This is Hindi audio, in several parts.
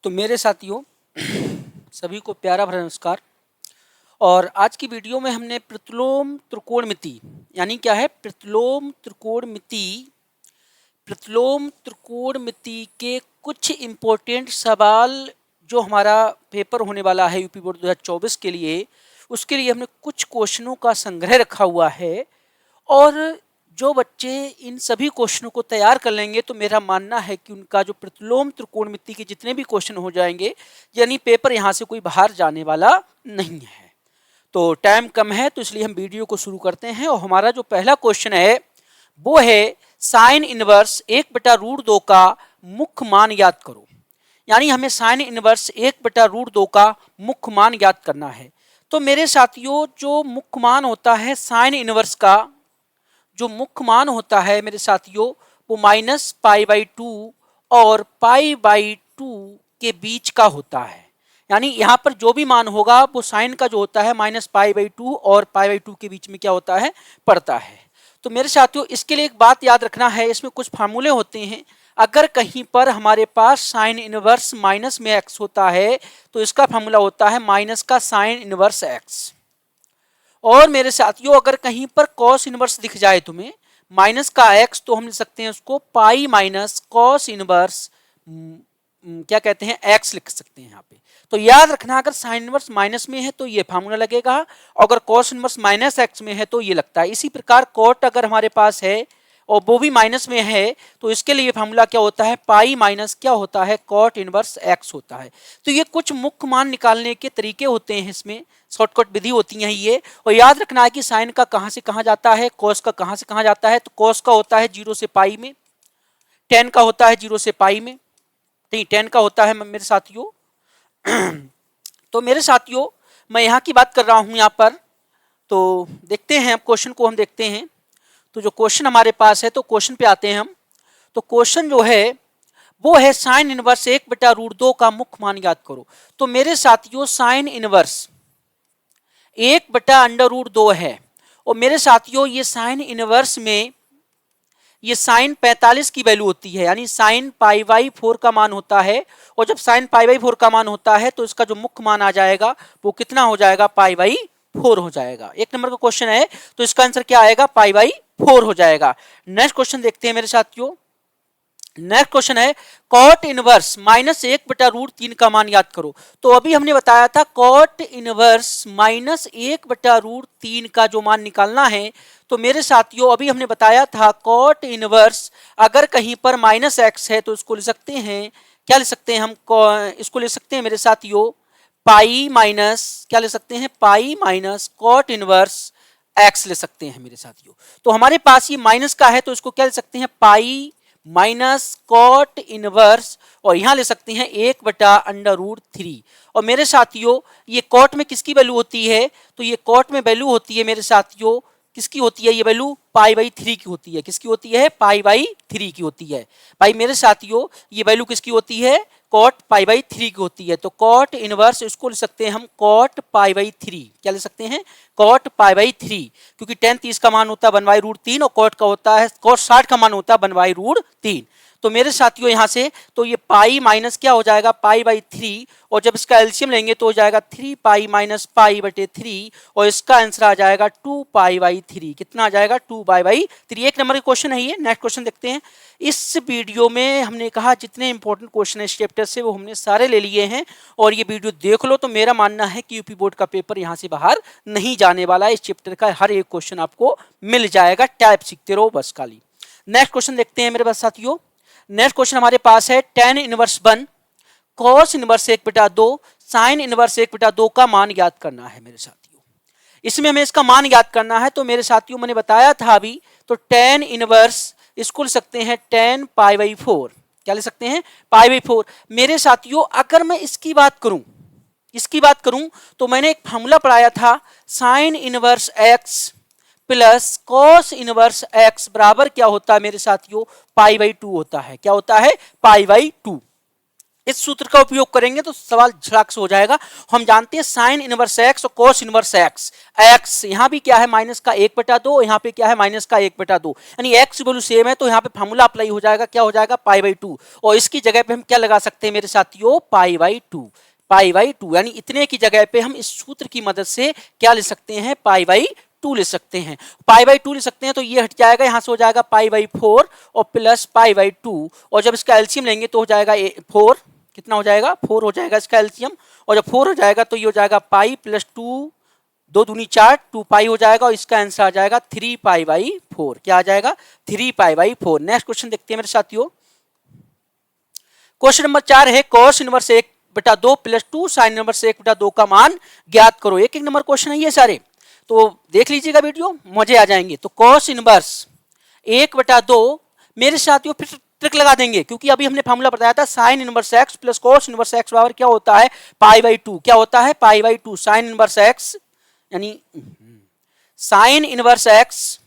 तो मेरे साथियों सभी को प्यारा भरा नमस्कार। और आज की वीडियो में हमने प्रतिलोम त्रिकोणमिति यानी क्या है प्रतिलोम त्रिकोणमिति के कुछ इम्पोर्टेंट सवाल जो हमारा पेपर होने वाला है यूपी बोर्ड 2024 के लिए, उसके लिए हमने कुछ क्वेश्चनों का संग्रह रखा हुआ है। और जो बच्चे इन सभी क्वेश्चनों को तैयार कर लेंगे तो मेरा मानना है कि उनका जो प्रतिलोम त्रिकोणमिति के जितने भी क्वेश्चन हो जाएंगे, यानी पेपर यहाँ से कोई बाहर जाने वाला नहीं है। तो टाइम कम है तो इसलिए हम वीडियो को शुरू करते हैं। और हमारा जो पहला क्वेश्चन है वो है साइन इनवर्स 1/√2 का मुख्य मान याद करो। यानी हमें साइन इनवर्स 1/√2 का मुख्य मान याद करना है। तो मेरे साथियों जो मुख्य मान होता है साइन इनवर्स का, जो मुख्य मान होता है मेरे साथियों वो -π/2 और π/2 के बीच का होता है। यानी यहाँ पर जो भी मान होगा वो साइन का जो होता है -π/2 और π/2 के बीच में क्या होता है, पड़ता है। तो मेरे साथियों इसके लिए एक बात याद रखना है, इसमें कुछ फार्मूले होते हैं। अगर कहीं पर हमारे पास साइन इनवर्स माइनस में x होता है तो इसका फार्मूला होता है माइनस का साइन इनवर्स x। और मेरे साथियों अगर कहीं पर कॉस इनवर्स दिख जाए तुम्हें माइनस का x, तो हम लिख सकते हैं उसको पाई माइनस कॉस इनवर्स क्या कहते हैं x लिख सकते हैं यहाँ पे। तो याद रखना अगर साइन इनवर्स माइनस में है तो ये फार्मूला लगेगा, और अगर कॉस इनवर्स माइनस x में है तो ये लगता है। इसी प्रकार कॉट अगर हमारे पास है और वो भी माइनस में है तो इसके लिए फार्मूला क्या होता है, पाई माइनस क्या होता है, कॉट इनवर्स x होता है। तो ये कुछ मुख्य मान निकालने के तरीके होते हैं, इसमें शॉर्टकट विधि होती है ये। और याद रखना है कि साइन का कहाँ से कहाँ जाता है, कॉस का कहाँ से कहाँ जाता है। तो कॉस का होता है 0 से पाई में, टेन का होता है 0 से पाई में, नहीं टेन का होता है मेरे साथियों। तो मेरे साथियों मैं यहाँ की बात कर रहा हूँ यहाँ पर। तो देखते हैं अब क्वेश्चन को हम देखते हैं। तो जो क्वेश्चन हमारे पास है तो क्वेश्चन पे आते हैं हम। तो क्वेश्चन जो है वो है साइन इनवर्स 1/√2 का मुख्य मान याद करो। तो मेरे साथियों साइन इनवर्स 1/√2 है। और मेरे साथियों ये साइन इनवर्स में ये साइन 45 की वैल्यू होती है, यानी साइन π/4 का मान होता है। और जब साइन π/4 का मान होता है तो इसका जो मुख्य मान आ जाएगा वो कितना हो जाएगा, π/4 हो जाएगा। एक नंबर का क्वेश्चन है तो इसका आंसर क्या आएगा, π/4 हो जाएगा। नेक्स्ट क्वेश्चन देखते हैं मेरे साथियों। नेक्स्ट क्वेश्चन है कॉट इनवर्स -1/√3 का मान याद करो। तो अभी हमने बताया था कॉट इनवर्स -1/√3 का जो मान निकालना है। तो मेरे साथियों अभी हमने बताया था कॉट इनवर्स अगर कहीं पर -x है तो इसको ले सकते हैं, क्या ले सकते हैं हम, इसको ले सकते हैं मेरे साथियों पाई माइनस, क्या ले सकते हैं, pi minus cot inverse x ले सकते हैं मेरे साथियों। तो हमारे पास ये माइनस का है तो इसको क्या ले सकते हैं, पाई माइनस कॉट इनवर्स, और यहां ले सकते हैं 1/√3। और मेरे साथियों ये कॉट में किसकी वैल्यू होती है, तो ये कॉट में वैल्यू होती है मेरे साथियों, किसकी होती है ये वैल्यू, π/3 की होती है। किसकी होती है, π/3 की होती है। भाई मेरे साथियों ये वैल्यू किसकी होती है, कॉट π/3 की होती है। तो कॉट इनवर्स इसको ले सकते हैं हम कॉट π/3, क्या ले सकते हैं, कॉट π/3, क्योंकि tan 30 का मान होता है 1/√3 और कॉट का होता है, कॉट 60 का मान होता है 1/√3। तो मेरे साथियों यहाँ से तो ये पाई माइनस क्या हो जाएगा, π/3, और जब इसका एलसीएम लेंगे तो हो जाएगा 3π - π/3, और इसका आंसर आ जाएगा 2π/3। कितना आ जाएगा, 2π/3। एक नंबर का क्वेश्चन है ये। नेक्स्ट क्वेश्चन देखते हैं। इस वीडियो में हमने कहा जितने इंपॉर्टेंट क्वेश्चन है इस चैप्टर से वो हमने सारे ले लिए हैं, और ये वीडियो देख लो तो मेरा मानना है कि यूपी बोर्ड का पेपर यहाँ से बाहर नहीं जाने वाला है। इस चैप्टर का हर एक क्वेश्चन आपको मिल जाएगा, टाइप सीखते रहो बस खाली। नेक्स्ट क्वेश्चन देखते हैं मेरे पास साथियों। नेक्स्ट क्वेश्चन हमारे पास है tan inverse 1 cos inverse 1/2 sin inverse 1/2 का मान याद करना है मेरे साथियों। इसमें हमें इसका मान याद करना है। तो मेरे साथियों मैंने बताया था अभी, तो tan इनवर्स इसको ले सकते हैं tan π/4, क्या ले सकते हैं, π/4। मेरे साथियों अगर मैं इसकी बात करूं तो मैंने एक फार्मूला पढ़ाया था, sine inverse x plus cos inverse x बराबर क्या होता है मेरे साथियों, π/2 होता है। क्या होता है, π/2। इस सूत्र का उपयोग करेंगे तो सवाल झटाक से हो जाएगा। हम जानते हैं साइन इनवर्स एक्स और कोस इनवर्स एक्स। एक्स यहाँ भी क्या है माइनस का 1/2, यहाँ पे क्या है माइनस का 1/2, यानी एक्स वैल्यू सेम है तो यहाँ पे फार्मूला अप्लाई हो जाएगा, क्या हो जाएगा π/2, और इसकी जगह पे हम क्या लगा सकते हैं मेरे साथियों π/2। π/2 यानी इतने की जगह पे हम इस सूत्र की मदद से क्या ले सकते हैं π/2 ले सकते हैं। π/2 ले सकते हैं तो ये हट जाएगा, यहां से हो जाएगा π/4 और प्लस π/2, और जब इसका एलसीएम लेंगे तो हो जाएगा 4, कितना हो जाएगा 4 हो जाएगा इसका एलसीएम, और जब 4 हो जाएगा तो ये हो जाएगा पाई प्लस 2 2 दूनी 4 2 पाई हो जाएगा, और इसका आंसर आ जाएगा 3π/4। क्या आ जाएगा 3π/4। नेक्स्ट क्वेश्चन देखते हैं मेरे साथियों। क्वेश्चन नंबर 4 है cos inverse 1/2 plus 2 sign inverse 1/2 का मान ज्ञात करो। एक एक नंबर क्वेश्चन है ये सारे, तो देख लीजिएगा वीडियो, मजे आ जाएंगे। तो cos इनवर्स 1/2 मेरे साथियों फिर ट्रिक लगा देंगे, क्योंकि अभी हमने फार्मूला बताया था sine inverse x plus cos inverse x बराबर क्या होता है π/2। क्या होता है π/2। साइन इनवर्स एक्स यानी sine inverse x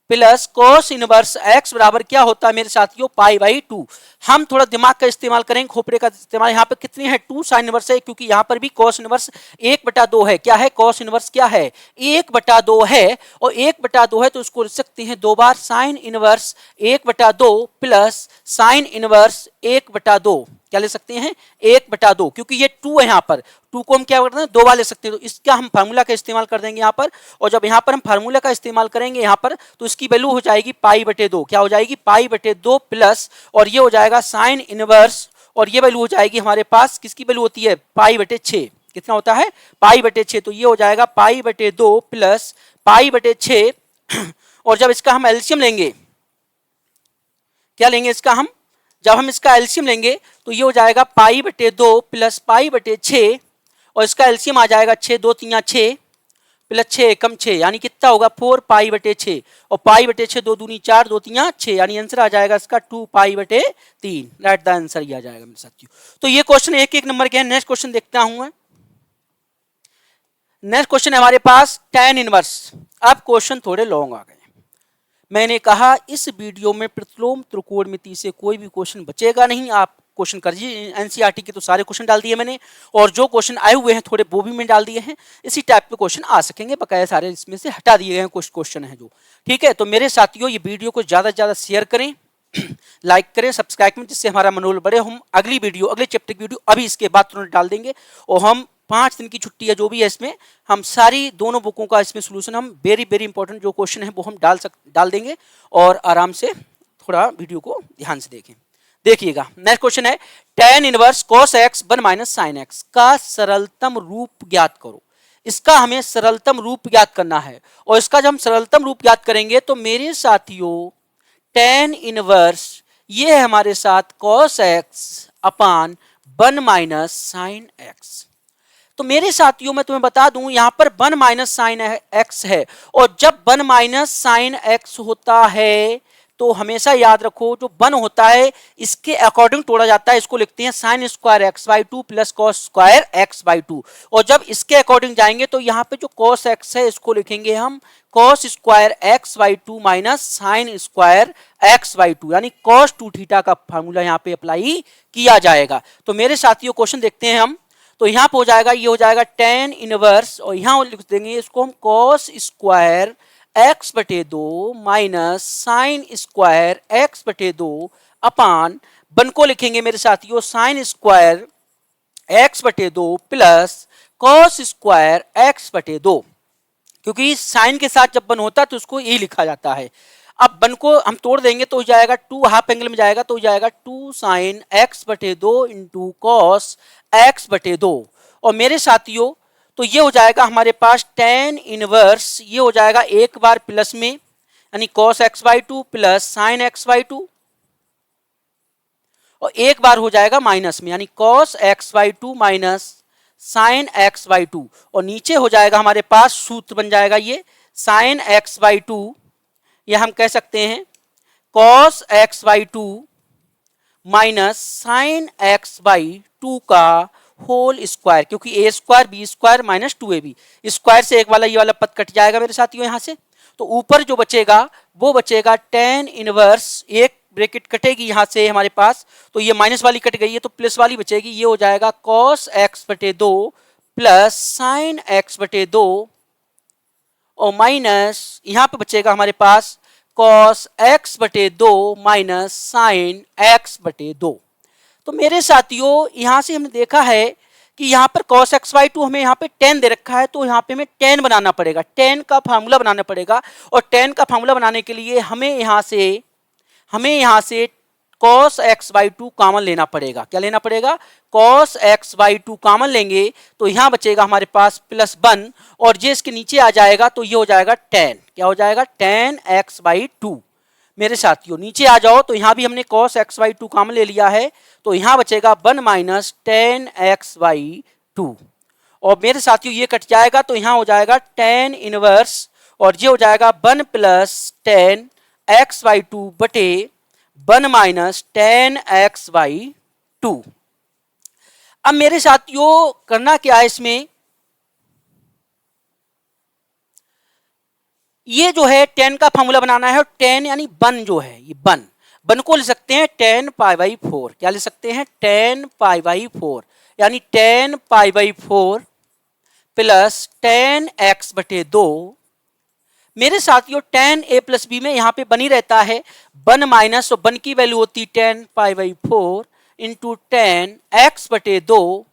plus cos inverse x बराबर क्या होता है मेरे साथियों π/2। हम थोड़ा दिमाग का इस्तेमाल करेंगे, खोपड़े का इस्तेमाल। यहाँ पे कितनी है 2 साइन इनवर्स है, क्योंकि यहाँ पर भी कोस इनवर्स 1/2 है। क्या है कोस इनवर्स क्या है 1/2 है, और 1/2 है तो उसको लिख सकते हैं 2 बार sine inverse 1/2 plus sine inverse 1/2। क्या ले सकते हैं 1/2, क्योंकि ये 2 है, यहाँ पर 2 को हम क्या करते हैं 2 बार ले सकते हैं, तो इसका हम फार्मूला का इस्तेमाल कर देंगे यहाँ पर। और जब यहाँ पर हम फार्मूला का इस्तेमाल करेंगे यहाँ पर तो इसकी वैल्यू हो जाएगी π/2। क्या हो जाएगी π/2 प्लस, और ये हो जाएगा साइन इनवर्स, और ये वैल्यू हो जाएगी हमारे पास किसकी वैल्यू होती है π/6। कितना होता है π/6, तो ये हो जाएगा π/2 प्लस π/6। और जब इसका हम एलसीएम लेंगे, क्या लेंगे इसका हम, जब हम इसका एलसीएम लेंगे तो ये हो जाएगा π/2 प्लस π/6, और इसका एलसीएम आ जाएगा 6 2 3 6 प्लस 6 कम 6, यानी कितना होगा 4π/6, और π/6 2 दूनी 4 2 3 6, यानी आंसर आ जाएगा इसका 2π/3। राइट द आंसर ये आ जाएगा मेरे साथियों। तो ये क्वेश्चन एक एक नंबर के हैं। नेक्स्ट क्वेश्चन देखता हूं मैं। नेक्स्ट क्वेश्चन है हमारे पास tan इनवर्स। अब क्वेश्चन थोड़े लॉन्ग आ गए। मैंने कहा इस वीडियो में प्रतिलोम त्रिकोणमिति से कोई भी क्वेश्चन बचेगा नहीं, आप क्वेश्चन करिए। एनसीईआरटी के तो सारे क्वेश्चन डाल दिए मैंने, और जो क्वेश्चन आए हुए हैं थोड़े वो भी मैंने डाल दिए हैं। इसी टाइप के क्वेश्चन आ सकेंगे, बकाया सारे इसमें से हटा दिए गए हैं कुछ क्वेश्चन है जो। ठीक है, तो मेरे साथियों ये वीडियो को ज़्यादा से ज़्यादा शेयर करें, लाइक करें, सब्सक्राइब करें, जिससे हमारा मनोबल बढ़े। हम अगली वीडियो, अगले चैप्टर की वीडियो अभी इसके बाद तुरंत डाल देंगे, और हम 5 दिन की छुट्टी है जो भी है इसमें हम सारी दोनों बुकों का इसमें सोल्यूशन हम वेरी इंपॉर्टेंट जो क्वेश्चन है वो हम डाल देंगे, और आराम से थोड़ा वीडियो को ध्यान से देखें। देखिएगा नेक्स्ट क्वेश्चन है tan inverse cos x 1 - sin x का सरलतम रूप ज्ञात करो। इसका हमें सरलतम रूप ज्ञात करना है, और इसका जब हम सरलतम रूप ज्ञात करेंगे तो मेरे साथियों tan इनवर्स ये है हमारे साथ cos x अपान 1 - sin x। तो मेरे साथियों मैं तुम्हें बता दूं यहां पर 1 - sin x है, और जब 1 - sin x होता है तो हमेशा याद रखो जो 1 होता है इसके अकॉर्डिंग तोड़ा जाता है। इसको लिखते हैं sin square x/2 plus cos square x/2, और जब इसके अकॉर्डिंग जाएंगे तो यहाँ पे जो cos x है इसको लिखेंगे हम cos square x/2 minus sin square x/2, यानी cos 2 थीटा का फार्मूला यहाँ पे अप्लाई किया जाएगा। तो मेरे साथियों क्वेश्चन देखते हैं हम। तो यहाँ पे हो जाएगा, ये हो जाएगा tan इनवर्स, और यहाँ लिख देंगे इसको हम cos square x/2 minus sine square x/2 अपान 1 को लिखेंगे मेरे साथियों sin square x/2 plus cos square x/2, क्योंकि साइन के साथ जब 1 होता है तो उसको ये लिखा जाता है। अब 1 को हम तोड़ देंगे तो हो जाएगा 2 हाफ एंगल में जाएगा, तो हो जाएगा 2 sin x/2 into cos x/2, और मेरे साथियों तो ये हो जाएगा हमारे पास tan इनवर्स, ये हो जाएगा एक बार प्लस में यानी cos x/2 plus sin x/2, और एक बार हो जाएगा माइनस में यानी cos x/2 minus sin x/2, और नीचे हो जाएगा हमारे पास सूत्र बन जाएगा ये sin x/2, ये हम कह सकते हैं cos x/2 minus sin x/2 का होल स्क्वायर, क्योंकि a square b square minus 2ab, square से एक वाला ये वाला पद कट जाएगा मेरे साथियों यहाँ से। तो ऊपर जो बचेगा वो बचेगा tan इनवर्स 1 ब्रैकेट कटेगी यहाँ से हमारे पास, तो ये माइनस वाली कट गई है तो प्लस वाली बचेगी, ये हो जाएगा cos x बटे 2 प्लस साइन x बटे 2 और माइनस यहाँ पे बचेगा हमारे पास cos x बटे 2 माइनस साइन x बटे 2। तो मेरे साथियों यहाँ से हमने देखा है कि यहाँ पर cos x बाई 2 हमें यहाँ पे tan दे रखा है, तो यहाँ पे हमें tan बनाना पड़ेगा, tan का फार्मूला बनाना पड़ेगा। और tan का फार्मूला बनाने के लिए हमें यहाँ से cos x बाई 2 कॉमन लेना पड़ेगा। क्या लेना पड़ेगा? cos x बाई 2 कॉमन लेंगे तो यहाँ बचेगा हमारे पास प्लस 1 और ये इसके नीचे आ जाएगा तो ये हो जाएगा tan। क्या हो जाएगा? tan x by 2। मेरे साथियों नीचे आ जाओ तो यहाँ भी हमने cos x बाई 2 कॉमन ले लिया है, तो यहाँ बचेगा 1 माइनस tan x बाई 2। और मेरे साथियों ये कट जाएगा तो यहाँ हो जाएगा tan इनवर्स और ये हो जाएगा 1 प्लस tan x बाई 2 बटे 1 माइनस tan x बाई 2। अब मेरे साथियों करना क्या है इसमें, ये जो है tan का फार्मूला बनाना है और tan यानी 1 जो है ये 1 को ले सकते हैं tan पाई बाई 4। क्या ले सकते हैं? tan पाई बाई 4 यानी tan pi by 4 plus tan x बटे 2। मेरे साथियों tan a प्लस बी में यहाँ पे बनी रहता है 1 माइनस और 1 की वैल्यू होती tan pi by 4 into tan x बटे 2।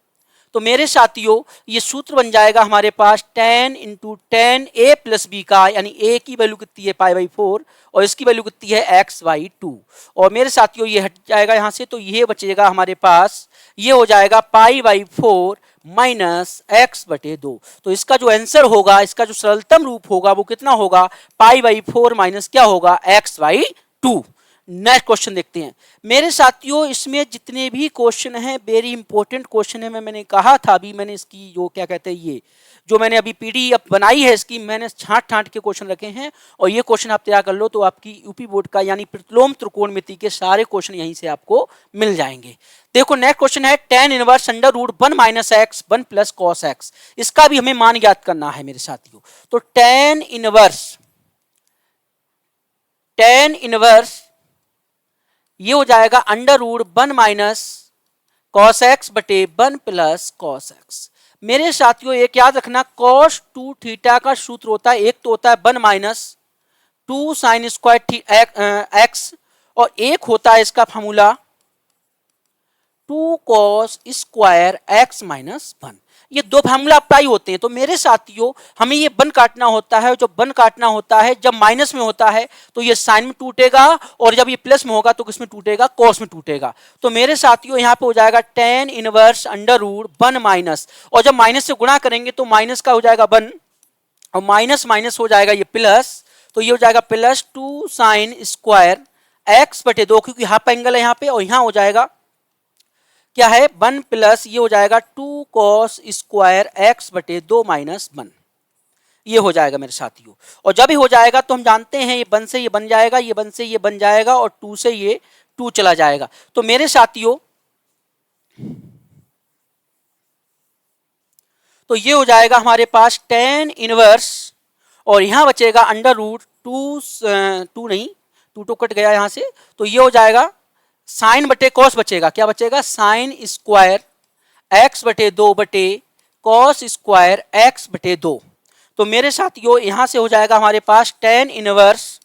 तो मेरे साथियों ये सूत्र बन जाएगा हमारे पास tan into tan a plus B का, यानी a की वैल्यू कितनी है पाई बाई 4 और इसकी वैल्यू कितनी है x बाई 2। और मेरे साथियों ये हट जाएगा यहाँ से तो ये बचेगा हमारे पास, ये हो जाएगा पाई बाई 4 माइनस x बटे 2। तो इसका जो आंसर होगा, इसका जो सरलतम रूप होगा वो कितना होगा? पाई बाई 4 माइनस क्या होगा? x by 2। नेक्स्ट क्वेश्चन देखते हैं मेरे साथियों। इसमें जितने भी क्वेश्चन हैं वेरी इंपॉर्टेंट क्वेश्चन है। मैंने कहा था अभी, मैंने इसकी जो क्या कहते हैं ये जो मैंने अभी पीडीएफ बनाई है इसकी मैंने छांट के क्वेश्चन रखे हैं और ये क्वेश्चन आप तैयार कर लो तो आपकी यूपी बोर्ड का यानी प्रतिलोम त्रिकोणमिति के सारे क्वेश्चन यहीं से आपको मिल जाएंगे। देखो नेक्स्ट क्वेश्चन है tan inverse under root 1 minus x 1 plus cos x. इसका भी हमें मान ज्ञात करना है मेरे साथियों। तो tan इनवर्स ये हो जाएगा under root 1 minus cos x बटे 1 प्लस कॉस एक्स। मेरे साथियों एक याद रखना, cos 2 थीटा का सूत्र होता है, एक तो होता है 1 माइनस 2 साइन स्क्वायर एक्स और एक होता है इसका formula 2 cos square x minus 1। ये दो फार्मूला अप्लाई होते हैं। तो मेरे साथियों हमें ये 1 काटना होता है, जो 1 काटना होता है जब माइनस में होता है तो ये साइन में टूटेगा और जब ये प्लस में होगा तो किसमें टूटेगा? कॉस में टूटेगा। तो मेरे साथियों यहाँ पे हो जाएगा tan inverse under root 1 minus, और जब माइनस से गुणा करेंगे तो माइनस का हो जाएगा 1 और माइनस माइनस हो जाएगा ये प्लस, तो ये हो जाएगा प्लस 2 साइन स्क्वायर एक्स बटे 2, क्योंकि हाफ एंगल है यहाँ पे, और यहाँ हो जाएगा क्या है 1 प्लस ये हो जाएगा 2 cos स्क्वायर एक्स बटे 2 माइनस 1। ये हो जाएगा मेरे साथियों। और जब ही हो जाएगा तो हम जानते हैं ये 1 से ये बन जाएगा, ये 1 से ये बन जाएगा और 2 से ये 2 चला जाएगा। तो मेरे साथियों तो ये हो जाएगा हमारे पास tan इनवर्स और यहां बचेगा अंडर रूट 2 नहीं 2 तो कट गया यहां से, तो ये हो जाएगा साइन बटे कॉस बचेगा। क्या बचेगा? साइन स्क्वायर एक्स बटे 2 बटे कॉस स्क्वायर एक्स बटे 2। तो मेरे साथियों यहां से हो जाएगा हमारे पास tan इनवर्स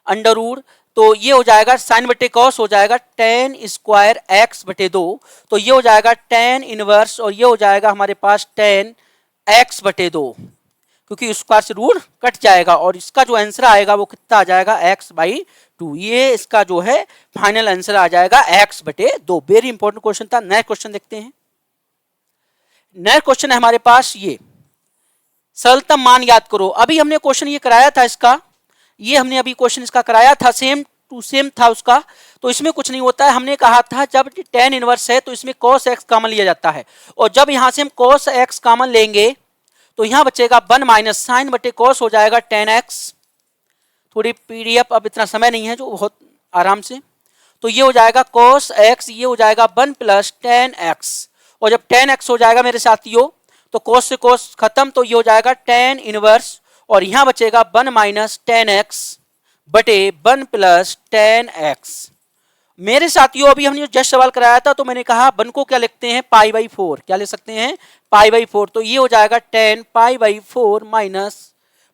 अंडर रूट, तो ये हो जाएगा साइन बटे कॉस हो जाएगा tan स्क्वायर एक्स बटे 2। तो ये हो जाएगा tan इनवर्स और ये हो जाएगा हमारे पास tan एक्स बटे 2, क्योंकि स्क्वायर से रूट कट जाएगा और इसका जो आंसर आएगा वो कितना आ जाएगा? x by 2। ये इसका जो है फाइनल आंसर आ जाएगा x बटे 2। वेरी इंपॉर्टेंट क्वेश्चन था। नेक्स्ट क्वेश्चन देखते हैं। नेक्स्ट क्वेश्चन है हमारे पास ये सरलतम मान याद करो। अभी हमने क्वेश्चन ये कराया था इसका, ये हमने अभी क्वेश्चन इसका कराया था, सेम टू सेम था उसका। तो इसमें कुछ नहीं होता है, हमने कहा था जब tan इनवर्स है तो इसमें cos x कॉमन लिया जाता है और जब यहां से हम cos x कॉमन लेंगे तो यहां बचेगा 1 माइनस साइन बटे कॉस हो जाएगा tan x। थोड़ी पीडीएफ अब इतना समय नहीं है जो बहुत आराम से, तो ये हो जाएगा cos x, ये हो जाएगा 1 प्लस tan x और जब tan x हो जाएगा मेरे साथियों तो cos से cos खत्म, तो ये हो जाएगा tan इनवर्स और यहां बचेगा 1 माइनस tan x बटे 1 प्लस tan x। मेरे साथियों अभी हमने जस्ट सवाल कराया था तो मैंने कहा 1 को क्या लिखते हैं π/4, क्या ले सकते हैं π/4, तो ये हो जाएगा 10 π/4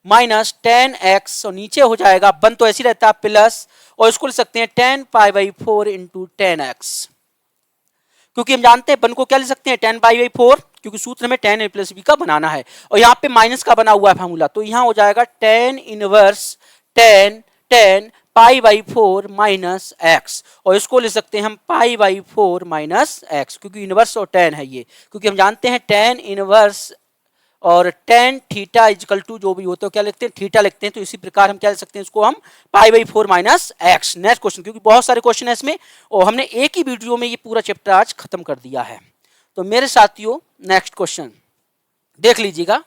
माइनस 10x और नीचे हो जाएगा 1 तो ऐसे ही रहता है प्लस, और इसको ले सकते हैं 10 π/4 इंटू 10x, क्योंकि हम जानते हैं 1 को क्या ले सकते हैं 10 π/4, क्योंकि सूत्र में 10 a प्लस बी का बनाना है और यहाँ पे माइनस का बना हुआ है फार्मूला, तो यहाँ हो जाएगा 10 इनवर्स 10 π/4 माइनस एक्स, और इसको ले सकते हैं हम π/4 माइनस एक्स, क्योंकि इनवर्स और 10 है ये, क्योंकि हम जानते हैं 10 इनवर्स और 10 थीटा इजकल टू जो भी होता है क्या लिखते हैं थीटा लिखते हैं, तो इसी प्रकार हम क्या लिख सकते हैं इसको हम π/4 माइनस एक्स। नेक्स्ट क्वेश्चन, क्योंकि बहुत सारे क्वेश्चन है इसमें और हमने एक ही वीडियो में ये पूरा चैप्टर आज खत्म कर दिया है। तो मेरे साथियों नेक्स्ट क्वेश्चन देख लीजिएगा।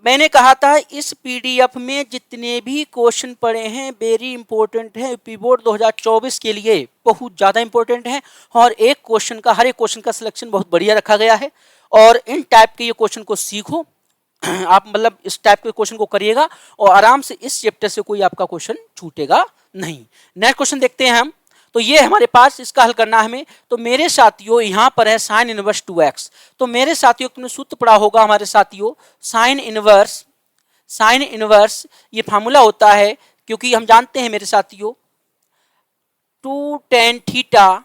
मैंने कहा था इस पीडीएफ में जितने भी क्वेश्चन पड़े हैं वेरी इंपॉर्टेंट है, यूपी बोर्ड 2024 के लिए बहुत ज़्यादा इंपॉर्टेंट है, और एक क्वेश्चन का हर एक क्वेश्चन का सिलेक्शन बहुत बढ़िया रखा गया है, और इन टाइप के ये क्वेश्चन को सीखो आप, मतलब इस टाइप के क्वेश्चन को करिएगा और आराम से इस चैप्टर से कोई आपका क्वेश्चन छूटेगा नहीं। नेक्स्ट क्वेश्चन देखते हैं हम, तो ये हमारे पास इसका हल करना है हमें। तो मेरे साथियों यहाँ पर है साइन इनवर्स 2x, तो मेरे साथियों तुमने सूत्र पढ़ा होगा हमारे साथियों साइन इनवर्स ये फार्मूला होता है, क्योंकि हम जानते हैं मेरे साथियों 2 tan थीटा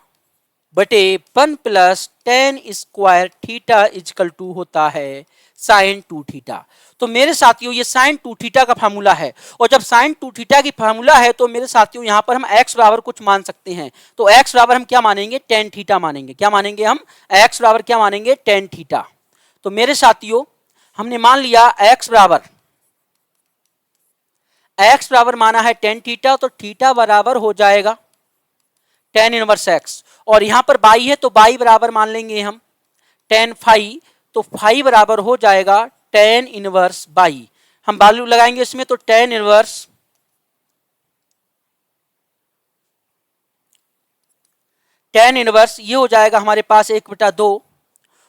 बटे 1 plus tan square theta is equal to होता है साइन 2 थीटा। तो मेरे साथियों ये साइन 2 थीटा का फार्मूला है, और जब साइन 2 थीटा की फार्मूला है तो मेरे साथियों यहाँ पर हम x बराबर कुछ मान सकते हैं, तो x बराबर हम क्या मानेंगे tan थीटा मानेंगे, क्या मानेंगे हम x बराबर क्या मानेंगे tan थीटा। तो मेरे साथियों हमने मान लिया x बराबर माना है tan थीटा, तो थीटा बराबर हो जाएगा tan इनवर्स x, और यहाँ पर बाई है तो बाई बराबर मान लेंगे हम tan फाई, तो फाई बराबर हो जाएगा tan इनवर्स बाई, हम वैल्यू लगाएंगे इसमें तो tan इनवर्स ये हो जाएगा हमारे पास 1/2,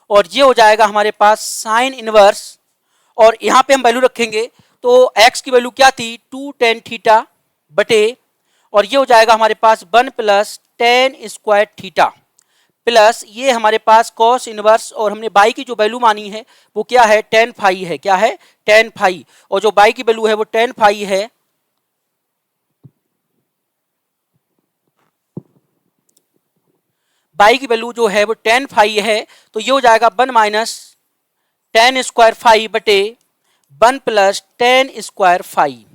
और ये हो जाएगा हमारे पास साइन इनवर्स, और यहाँ पे हम वैल्यू रखेंगे तो x की वैल्यू क्या थी 2 tan थीटा बटे, और ये हो जाएगा हमारे पास 1 plus tan square theta plus ये हमारे पास कॉस इनवर्स, और हमने बाई की जो वैल्यू मानी है वो क्या है tan फाई है, क्या है tan फाई, और जो बाई की वैल्यू है वो tan फाई है, बाई की वैल्यू जो है वो tan फाई है, तो ये हो जाएगा 1 माइनस tan स्क्वायर फाई बटे 1 प्लस tan स्क्वायर फाई।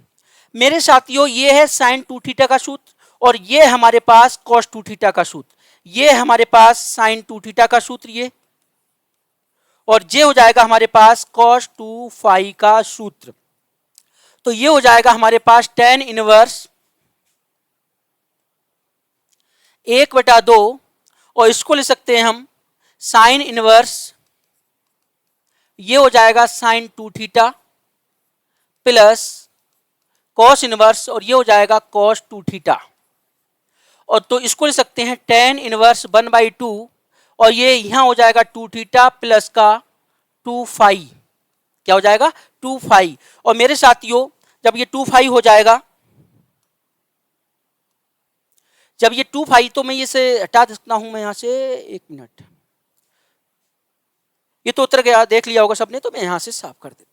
मेरे साथियों ये है साइन 2 थीटा का सूत्र, और ये हमारे पास कॉस 2 थीटा का सूत्र, ये हमारे पास साइन 2 थीटा का सूत्र ये, और ये हो जाएगा हमारे पास कॉस 2 फाई का सूत्र। तो ये हो जाएगा हमारे पास tan इनवर्स 1/2, और इसको ले सकते हैं हम साइन इनवर्स, ये हो जाएगा sine 2 theta plus cos inverse, और ये हो जाएगा कॉस 2 थीटा, और तो इसको ले सकते हैं tan इनवर्स 1/2, और ये यहाँ हो जाएगा 2 थीटा प्लस का 2 फाई, क्या हो जाएगा 2 फाई, और मेरे साथियों जब ये 2 फाई हो जाएगा, जब ये 2 फाई, तो मैं ये से हटा सकता हूं मैं यहाँ से, 1 मिनट, ये तो उतर गया देख लिया होगा सबने, तो मैं यहाँ से साफ कर देता हूं।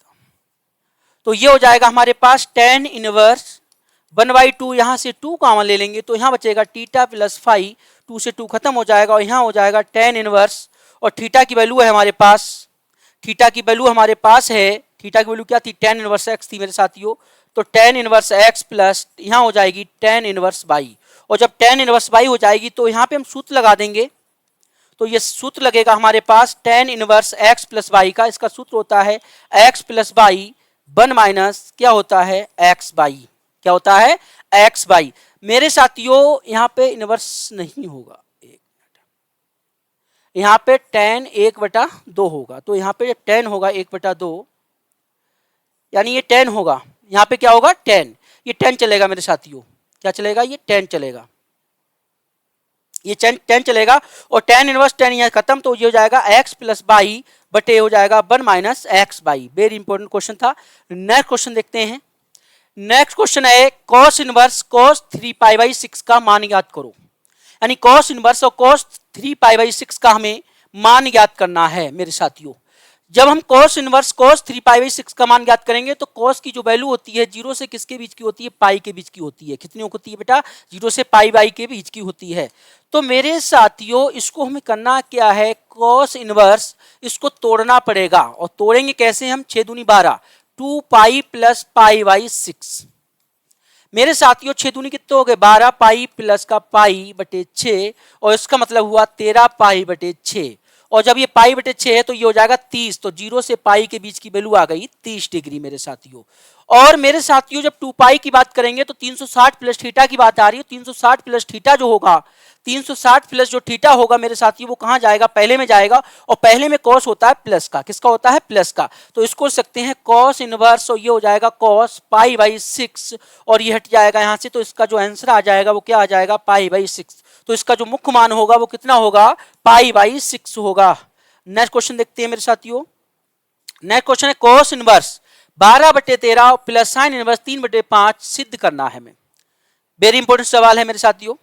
तो ये हो जाएगा हमारे पास tan इनवर्स 1/2, यहाँ से 2 कॉमन ले लेंगे तो यहाँ बचेगा थीटा प्लस फाई, 2 से 2 खत्म हो जाएगा, और यहाँ हो जाएगा tan इनवर्स, और थीटा की वैल्यू है हमारे पास, थीटा की वैल्यू हमारे पास है, थीटा की वैल्यू क्या थी tan इनवर्स x थी मेरे साथियों, तो tan इनवर्स x प्लस यहाँ हो जाएगी tan इनवर्स बाई, और जब tan इनवर्स बाई हो जाएगी तो यहाँ पे हम सूत्र लगा देंगे, तो ये सूत्र लगेगा हमारे पास tan inverse x plus by का, इसका सूत्र होता है x प्लस बाई 1 माइनस क्या होता है x बाई, क्या होता है x बाई। मेरे साथियों यहाँ पे इनवर्स नहीं होगा, एक मिनट, यहाँ पे tan 1/2 होगा, तो यहाँ पे tan होगा 1/2, यानी ये tan होगा, यहाँ पे क्या होगा tan, ये tan चलेगा मेरे साथियों, क्या चलेगा ये tan चलेगा, ये tan चलेगा, और tan इनवर्स tan यहाँ खत्म, तो ये हो जाएगा x प्लस बाई बटे हो जाएगा 1 minus x by. Very important question था। नेक्स्ट क्वेश्चन देखते हैं। नेक्स्ट क्वेश्चन है cos इनवर्स cos 3π/6 का मान याद करो। यानी cos इनवर्स और cos 3π/6 का हमें मान याद करना है मेरे साथियों। जब हम cos इनवर्स cos 3π/6 का मान याद करेंगे तो cos की जो वैल्यू होती है जीरो से किसके बीच की होती है, पाई के बीच की होती है। कितनी होती है बेटा, जीरो से पाई बाई के बीच की होती है। तो मेरे साथियों इसको हमें करना क्या है, cos इनवर्स इसको तोड़ना पड़ेगा। और तोड़ेंगे कैसे हम, 6 दूनी 12, 2π + π/6। मेरे साथियों 6 दूनी कितने हो गए, 12 पाई प्लस का पाई बटे 6 और इसका मतलब हुआ 13 पाई बटे 6। और जब ये पाई बटे 6 है तो ये हो जाएगा 30। तो जीरो से पाई के बीच की वैल्यू आ गई 30 डिग्री मेरे साथियों। और मेरे साथियों जब 2 पाई की बात करेंगे तो 360 प्लस थीटा की बात आ रही है। 360 प्लस थीटा जो होगा, 360 प्लस जो थीटा होगा मेरे साथियों वो कहां जाएगा, पहले में जाएगा। और पहले में कॉस होता है प्लस का, किसका होता है, प्लस का। तो इसको सकते हैं कॉस इनवर्स और ये हो जाएगा कॉस π/6 और ये हट जाएगा यहां से। तो इसका जो आंसर आ जाएगा वो क्या आ जाएगा, π/6। तो इसका जो मुख्य मान होगा वो कितना होगा, π/6 होगा। नेक्स्ट क्वेश्चन देखते हैं मेरे साथियों। नेक्स्ट क्वेश्चन है cos inverse 12/13 plus sine inverse 3/5 सिद्ध करना है हमें। वेरी इंपॉर्टेंट सवाल है मेरे साथियों,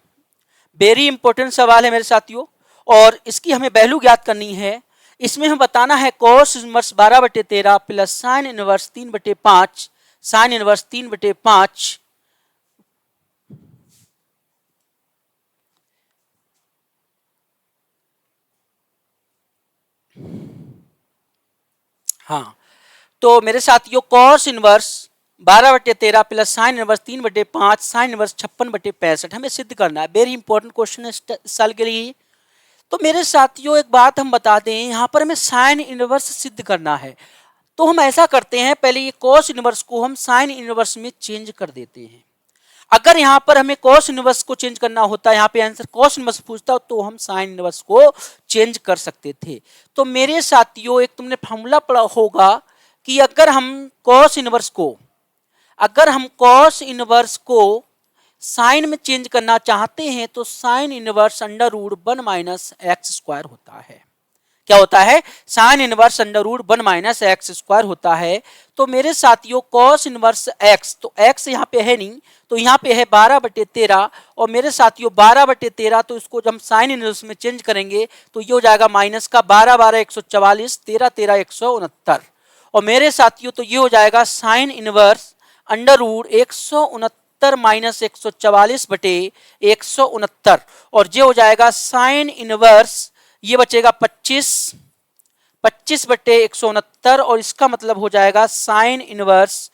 वेरी इंपॉर्टेंट सवाल है मेरे साथियों। और इसकी हमें वैल्यू ज्ञात करनी है। इसमें हम बताना है cos inverse 12/13 plus sine inverse 3/5, sine inverse 3/5 हाँ। तो मेरे साथियों cos inverse 12/13 plus sine inverse 3/5 sine inverse 56/65 हमें सिद्ध करना है। वेरी इंपॉर्टेंट क्वेश्चन है इस साल के लिए। तो मेरे साथियों एक बात हम बता दें, यहाँ पर हमें साइन इनवर्स सिद्ध करना है। तो हम ऐसा करते हैं, पहले ये कॉस इनवर्स को हम साइन इनवर्स में चेंज कर देते हैं। अगर यहाँ पर हमें कॉस इनवर्स को चेंज करना होता, यहाँ पे आंसर कॉस इनवर्स पूछता तो हम साइन इनवर्स को चेंज कर सकते थे। तो मेरे साथियों एक तुमने फॉर्मूला पढ़ा होगा कि अगर हम कॉस इनवर्स को साइन में चेंज करना चाहते हैं तो साइन इनवर्स √1 - होता है। क्या होता है, साइन इनवर्स √1 - होता है। तो मेरे साथियों कॉस इनवर्स x, तो x यहाँ पे है नहीं, तो यहाँ पे है 12/13 और मेरे साथियों 12/13 तो इसको जब हम साइन इनवर्स में चेंज करेंगे तो ये हो जाएगा माइनस का 12 12 144, 13 13 169। और मेरे साथियों तो ये हो जाएगा साइन इनवर्स √169 - 144/169 और ये हो जाएगा साइन इनवर्स, ये बचेगा 25/169 और इसका मतलब हो जाएगा साइन इनवर्स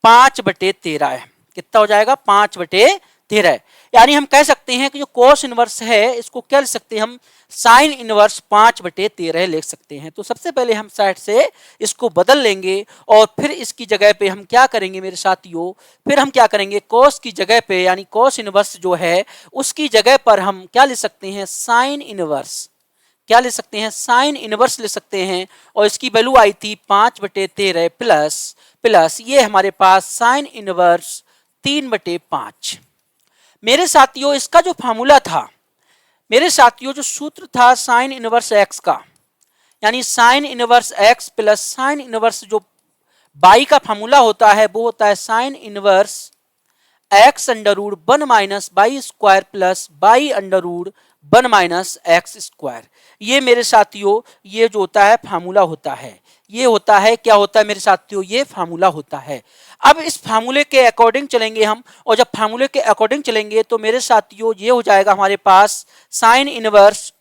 5/13 है। कितना हो जाएगा, 5/13। यानी हम कह सकते हैं कि जो कॉस इनवर्स है इसको क्या लिख सकते हैं हम, साइन इनवर्स 5/13 लिख सकते हैं। तो सबसे पहले हम साइड से इसको बदल लेंगे और फिर इसकी जगह पे हम क्या करेंगे मेरे साथियों, फिर हम क्या करेंगे कॉस की जगह पे यानी कॉस इनवर्स जो है उसकी जगह पर हम क्या लिख सकते हैं, साइन इनवर्स। क्या ले सकते हैं, साइन इनवर्स ले सकते हैं। और इसकी वैल्यू आई थी 5/13 प्लस ये हमारे पास साइन इनवर्स 3/5। मेरे साथियों इसका जो फार्मूला था, मेरे साथियों जो सूत्र था साइन इनवर्स x का, यानी sine inverse x plus sine inverse जो बाई का फार्मूला होता है वो होता है sine inverse x √1 - plus by √1 - x²। ये मेरे साथियों ये जो होता है फार्मूला होता है, ये होता है क्या होता है मेरे साथियों, ये फार्मूला होता है। अब इस फार्मूले के अकॉर्डिंग चलेंगे हम, और जब फार्मूले के अकॉर्डिंग चलेंगे तो मेरे साथियों ये हो जाएगा हमारे पास साइन इनवर्स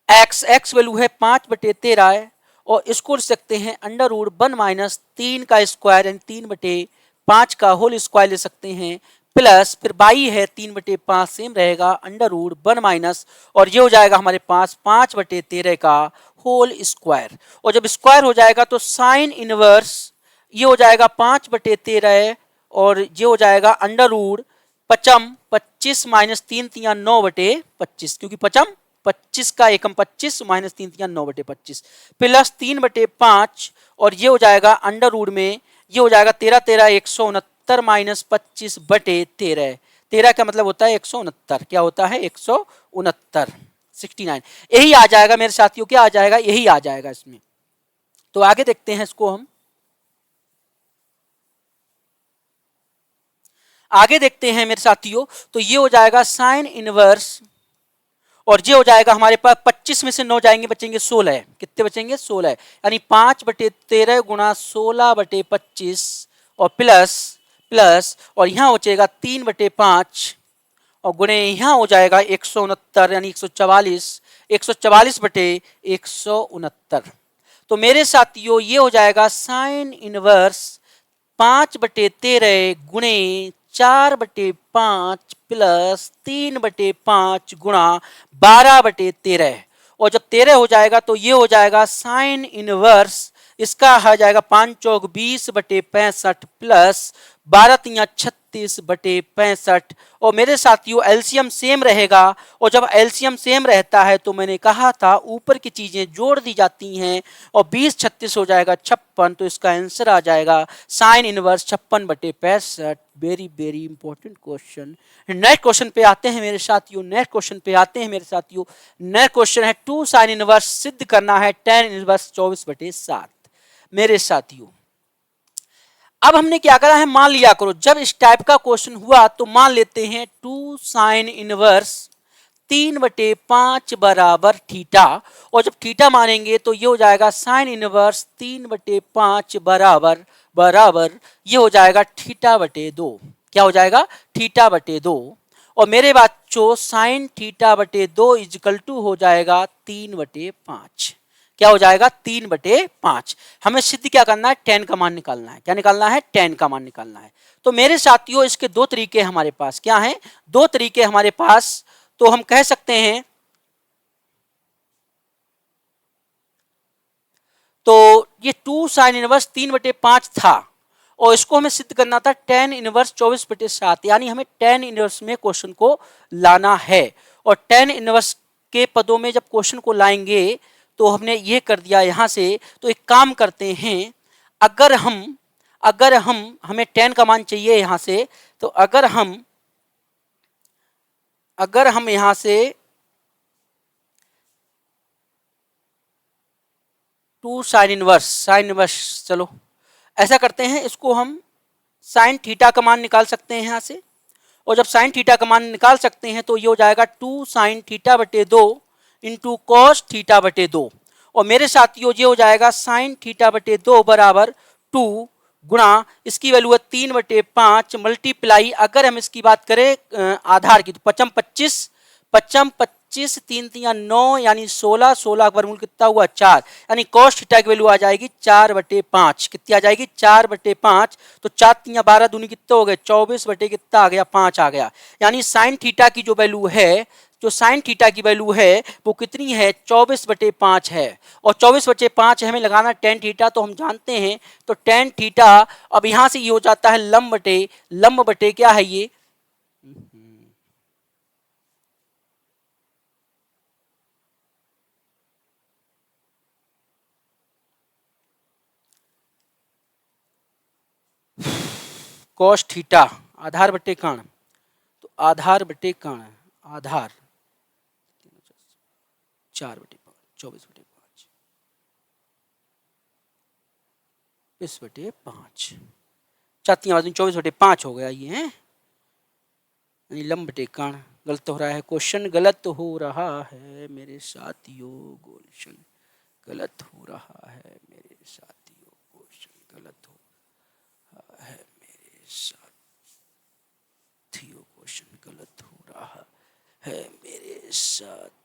x वैल्यू है 5/13 है और इसको लिख सकते हैं √1 - 3 का स्क्वायर यानी 3/5 का होल स्क्वायर ले सकते हैं, प्लस फिर बाई है 3/5 सेम रहेगा √1 और ये हो जाएगा हमारे पास 5/13 का होल स्क्वायर। और जब स्क्वायर हो जाएगा तो साइन इनवर्स ये हो जाएगा 5/13 और ये हो जाएगा अंडर पचम 25 - 3 × 9/25 क्योंकि पचम 25 का एकम 25 - 3 × 9/25 प्लस 3/5 और ये हो जाएगा अंडर में ये हो जाएगा 13 13 169 - 25/13। 13 का मतलब होता है 169। क्या होता है 169 69। यही आ जाएगा मेरे साथियों, क्या आ जाएगा, यही आ जाएगा इसमें। तो आगे देखते हैं इसको हम। आगे देखते हैं मेरे साथियों, तो ये हो जाएगा साइन इनवर्स, और ये हो जाएगा हमारे पास 25 में से 9 जाएंगे, बचेंगे 16। कितने बचेंगे? 16, यानी 5/13 गुणा 16/25, और प्लस प्लस, और यहाँ बचेगा 3/5, और गुणे यहाँ हो जाएगा 169, यानी 144, 144/169। तो मेरे साथियों ये हो जाएगा साइन इनवर्स 5/13 गुणे 4/5 प्लस 3/5 गुणा 12/13, और जब 13 हो जाएगा तो ये हो जाएगा साइन इनवर्स, इसका आ जाएगा 5 चौक 20/65 प्लस 12×3=36/65। और मेरे साथियों एलसीएम सेम रहेगा, और जब एलसीएम सेम रहता है तो मैंने कहा था ऊपर की चीजें जोड़ दी जाती हैं, और 20×36 हो जाएगा 56, तो इसका आंसर आ जाएगा sine inverse 56/65। Very very important question. Next question पे आते हैं मेरे साथियों, नेक्स्ट क्वेश्चन पे आते हैं मेरे साथियों। नेक्स्ट क्वेश्चन है 2 साइन इनवर्स सिद्ध करना है tan इनवर्स 24/7। मेरे साथियों अब हमने क्या करा है, मान लिया करो जब इस टाइप का क्वेश्चन हुआ तो मान लेते हैं 2 साइन इनवर्स 3/5 बराबर थीटा, और जब थीटा मानेंगे तो ये हो जाएगा साइन इनवर्स 3/5 बराबर बराबर ये हो जाएगा थीटा/2। क्या हो जाएगा? थीटा/2। और मेरे बच्चों साइन थीटा/2 इजिकल टू हो जाएगा 3/5। क्या हो जाएगा? 3/5। हमें सिद्ध क्या करना है? tan का मान निकालना है। क्या निकालना है? tan का मान निकालना है। तो मेरे साथियों इसके दो तरीके हमारे पास, क्या हैं? दो तरीके हमारे पास। तो हम कह सकते हैं, तो ये 2 साइन इनवर्स 3/5 था, और इसको हमें सिद्ध करना था tan इनवर्स 24/7, यानी हमें tan इनवर्स में क्वेश्चन को लाना है। और tan इनवर्स के पदों में जब क्वेश्चन को लाएंगे तो हमने ये कर दिया यहां से। तो एक काम करते हैं, अगर हम हमें tan का मान चाहिए यहां से, तो अगर हम यहां से 2 साइन इनवर्स, चलो ऐसा करते हैं, इसको हम साइन थीटा का मान निकाल सकते हैं यहां से। और जब साइन थीटा का मान निकाल सकते हैं तो ये हो जाएगा 2 साइन थीटा/2 इंटू कॉस थीटा/2। और मेरे साथियों ये हो जाएगा साइन थीटा/2 बराबर 2 गुणा इसकी वैल्यू है 3/5 मल्टीप्लाई, अगर हम इसकी बात करें आधार की, तो 55 55 25 3 3 9, यानी 16 16 का वर्गमूल कितना हुआ? 4, यानी cos थीटा की वैल्यू आ जाएगी 4/5। कितनी आ जाएगी? 4/5। तो 4 3 12 दूनी कितने हो गए? 24 बटे कितना आ गया? 5 आ गया। यानी साइन थीटा की जो वैल्यू है, जो साइन थीटा की वैल्यू है वो कितनी है? 24/5 है। और 24/5 हमें लगाना tan थीटा, तो हम जानते हैं, तो tan थीटा अब यहां से ये हो जाता है लंब बटे क्या है ये? cos थीटा आधार बटे कर्ण, तो आधार बटे कर्ण, आधार 4/5 24/5 20/5 चातियां 24/5 हो गया ये है, यानी लंब बटे कर्ण। गलत हो रहा है क्वेश्चन, गलत हो रहा है मेरे साथियों, क्वेश्चन गलत हो रहा है मेरे साथियों, क्वेश्चन गलत हो रहा है मेरे साथियों, क्वेश्चन गलत हो रहा है मेरे साथ।